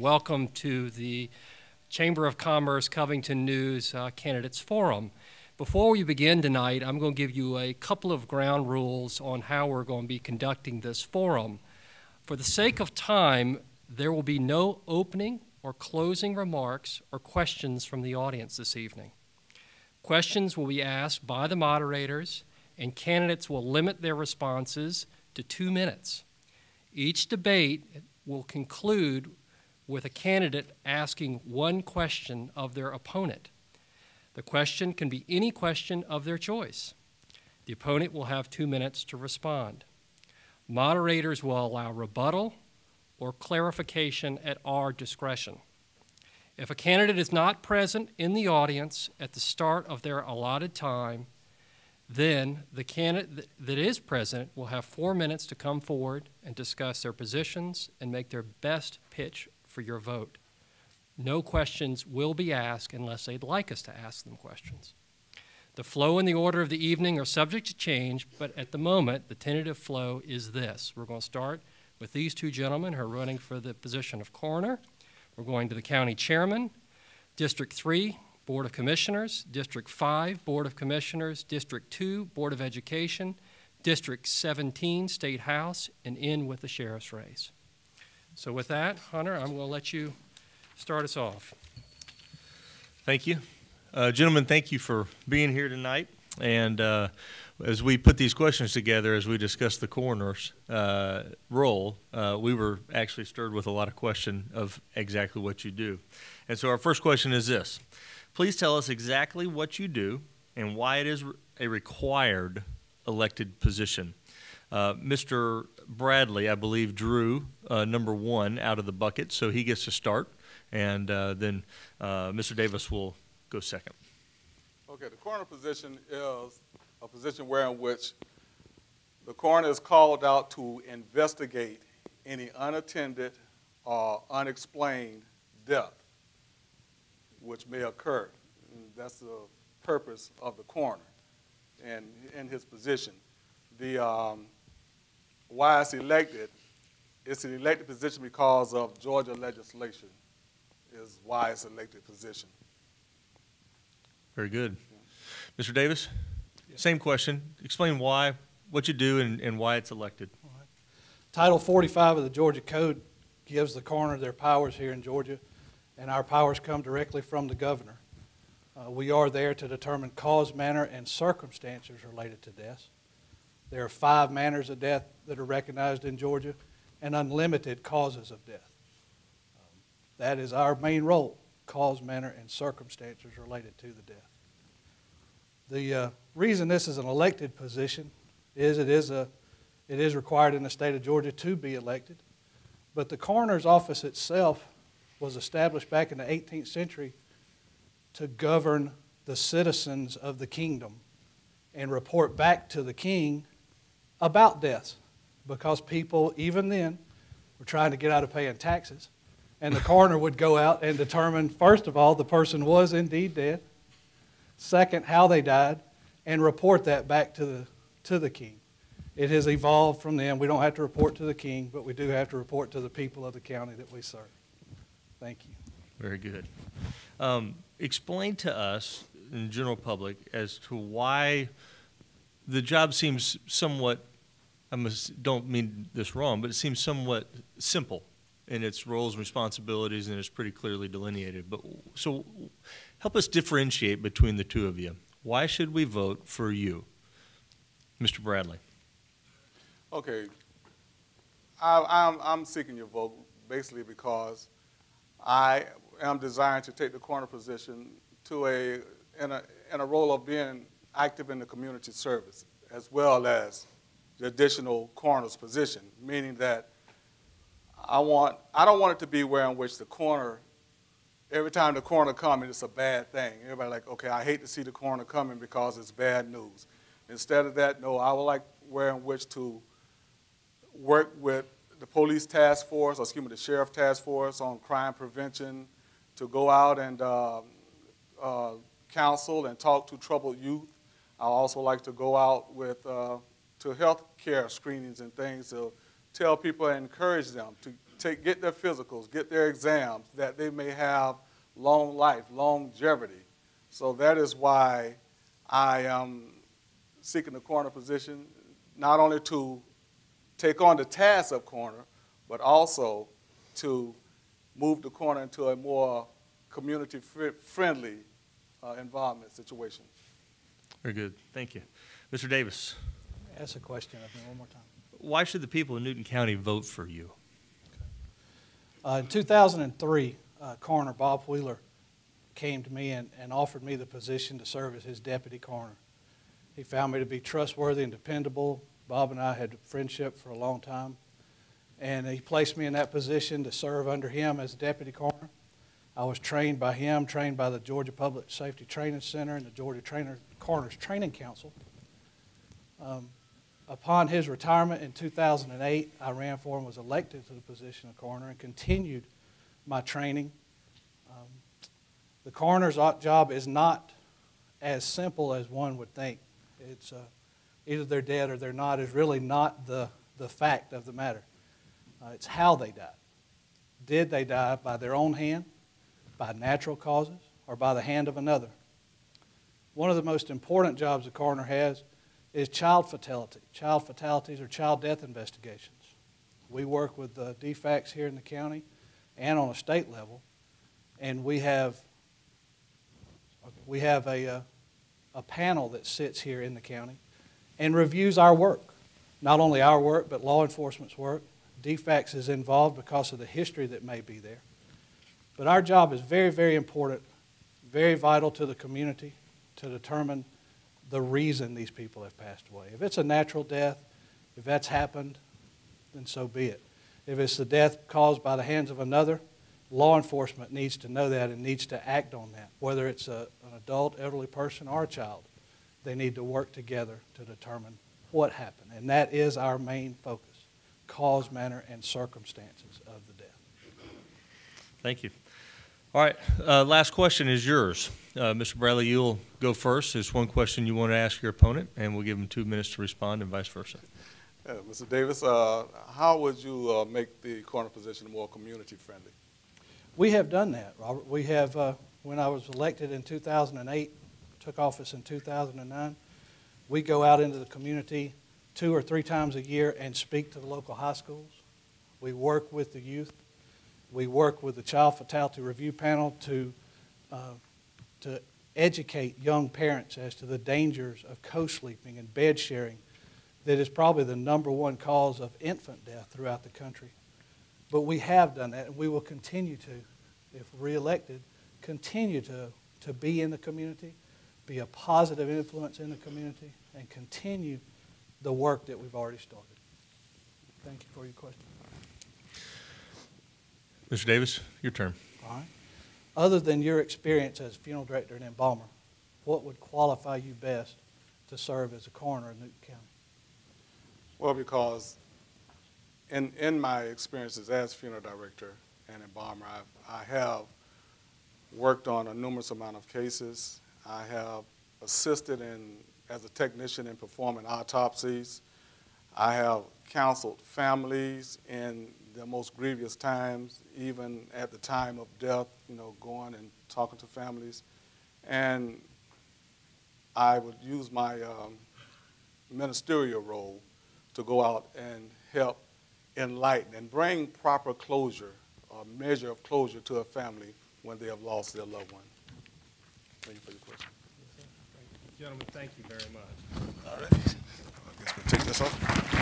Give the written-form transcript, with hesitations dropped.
Welcome to the Chamber of Commerce Covington News Candidates Forum. Before we begin tonight, I'm going to give you a couple of ground rules on how we're going to be conducting this forum. For the sake of time, there will be no opening or closing remarks or questions from the audience this evening. Questions will be asked by the moderators, and candidates will limit their responses to 2 minutes. Each debate will conclude with a candidate asking one question of their opponent. The question can be any question of their choice. The opponent will have 2 minutes to respond. Moderators will allow rebuttal or clarification at our discretion. If a candidate is not present in the audience at the start of their allotted time, then the candidate that is present will have 4 minutes to come forward and discuss their positions and make their best pitch for your vote. No questions will be asked unless they'd like us to ask them questions. The flow and the order of the evening are subject to change, but at the moment, the tentative flow is this. We're going to start with these two gentlemen who are running for the position of coroner. We're going to the county chairman, District 3, Board of Commissioners, District 5, Board of Commissioners, District 2, Board of Education, District 17, State House, and end with the sheriff's race. So with that, Hunter, I'm going to let you start us off. Thank you. Gentlemen, thank you for being here tonight. And as we put these questions together, as we discussed the coroner's role, we were actually stirred with a lot of question of exactly what you do. And so our first question is this. Please tell us exactly what you do and why it is a required elected position. Mr. Bradley, I believe, drew number 1 out of the bucket, so he gets to start. And then Mr. Davis will go second. Okay, the coroner position is a position in which the coroner is called out to investigate any unattended or unexplained death which may occur. And that's the purpose of the coroner and in his position. The why it's an elected position because of Georgia legislation is why it's an elected position. Very good. Mr. Davis, same question. Explain why, what you do, and why it's elected. All right. Title 45 of the Georgia Code gives the coroner their powers here in Georgia, and our powers come directly from the governor. We are there to determine cause, manner, and circumstances related to death. There are 5 manners of death that are recognized in Georgia and unlimited causes of death. That is our main role, cause, manner, and circumstances related to the death. The reason this is an elected position is it is required in the state of Georgia to be elected, but the coroner's office itself was established back in the 18th century to govern the citizens of the kingdom and report back to the king about deaths, because people, even then, were trying to get out of paying taxes. And the coroner would go out and determine, first of all, the person was indeed dead, second, how they died, and report that back to the king. It has evolved from then. We don't have to report to the king, but we do have to report to the people of the county that we serve. Thank you. Very good. Explain to us, in the general public, as to why the job seems somewhat, don't mean this wrong, but it seems somewhat simple in its roles and responsibilities, and it's pretty clearly delineated. But so help us differentiate between the two of you. Why should we vote for you? Mr. Bradley. Okay. I'm seeking your vote basically because I am desiring to take the coroner position to in a role of being active in the community service, as well as the additional coroner's position, meaning that I don't want it to be where in which the coroner, every time the coroner comes, it's a bad thing. Everybody like, okay, I hate to see the coroner coming because it's bad news. Instead of that, no, I would like where in which to work with the police task force, or excuse me, the sheriff task force on crime prevention, to go out and counsel and talk to troubled youth. I also like to go out with to health care screenings and things to tell people and encourage them to get their physicals, get their exams, that they may have long life, longevity. So that is why I am seeking the coroner position, not only to take on the task of coroner, but also to move the coroner into a more community-friendly environment situation. Very good. Thank you. Mr. Davis, Ask a question of me one more time. why should the people in Newton County vote for you? In 2003, Coroner Bob Wheeler came to me and offered me the position to serve as his deputy coroner. He found me to be trustworthy and dependable. Bob and I had a friendship for a long time, and he placed me in that position to serve under him as deputy coroner. I was trained by him, trained by the Georgia Public Safety Training Center and the Georgia Coroners Training Council. Upon his retirement in 2008, I ran for and was elected to the position of coroner and continued my training. The coroner's job is not as simple as one would think. It's either they're dead or they're not is really not the fact of the matter. It's how they died. Did they die by their own hand, by natural causes, or by the hand of another? One of the most important jobs the coroner has is child fatality. Child fatalities are child death investigations. We work with the DFACs here in the county and on a state level, and we have a panel that sits here in the county and reviews our work. Not only our work, but law enforcement's work. DFACs is involved because of the history that may be there. But our job is very, very important, very vital to the community to determine the reason these people have passed away. If it's a natural death, if that's happened, then so be it. If it's the death caused by the hands of another, law enforcement needs to know that and needs to act on that. Whether it's an adult, elderly person, or a child, they need to work together to determine what happened. And that is our main focus: cause, manner, and circumstances of the death. Thank you. All right, last question is yours. Mr. Bradley, you'll go first. There's one question you want to ask your opponent, and we'll give him 2 minutes to respond and vice versa. Mr. Davis, how would you make the coroner position more community friendly? We have done that, Robert. We have, when I was elected in 2008, took office in 2009, we go out into the community 2 or 3 times a year and speak to the local high schools. We work with the youth. We work with the Child Fatality Review Panel to educate young parents as to the dangers of co-sleeping and bed sharing that is probably the #1 cause of infant death throughout the country. But we have done that, and we will continue to, if reelected, continue to be in the community, be a positive influence in the community, and continue the work that we've already started. Thank you for your question. Mr. Davis, your turn. All right. Other than your experience as a funeral director and embalmer, what would qualify you best to serve as a coroner in Newton County? Well, because in my experiences as funeral director and embalmer, I have worked on a numerous amount of cases. I have assisted as a technician in performing autopsies. I have counseled families in the most grievous times, even at the time of death, going and talking to families. And I would use my ministerial role to go out and help enlighten and bring proper closure or measure of closure to a family when they have lost their loved one. Thank you for your question. Gentlemen, thank you very much. All right. I guess we'll take this off.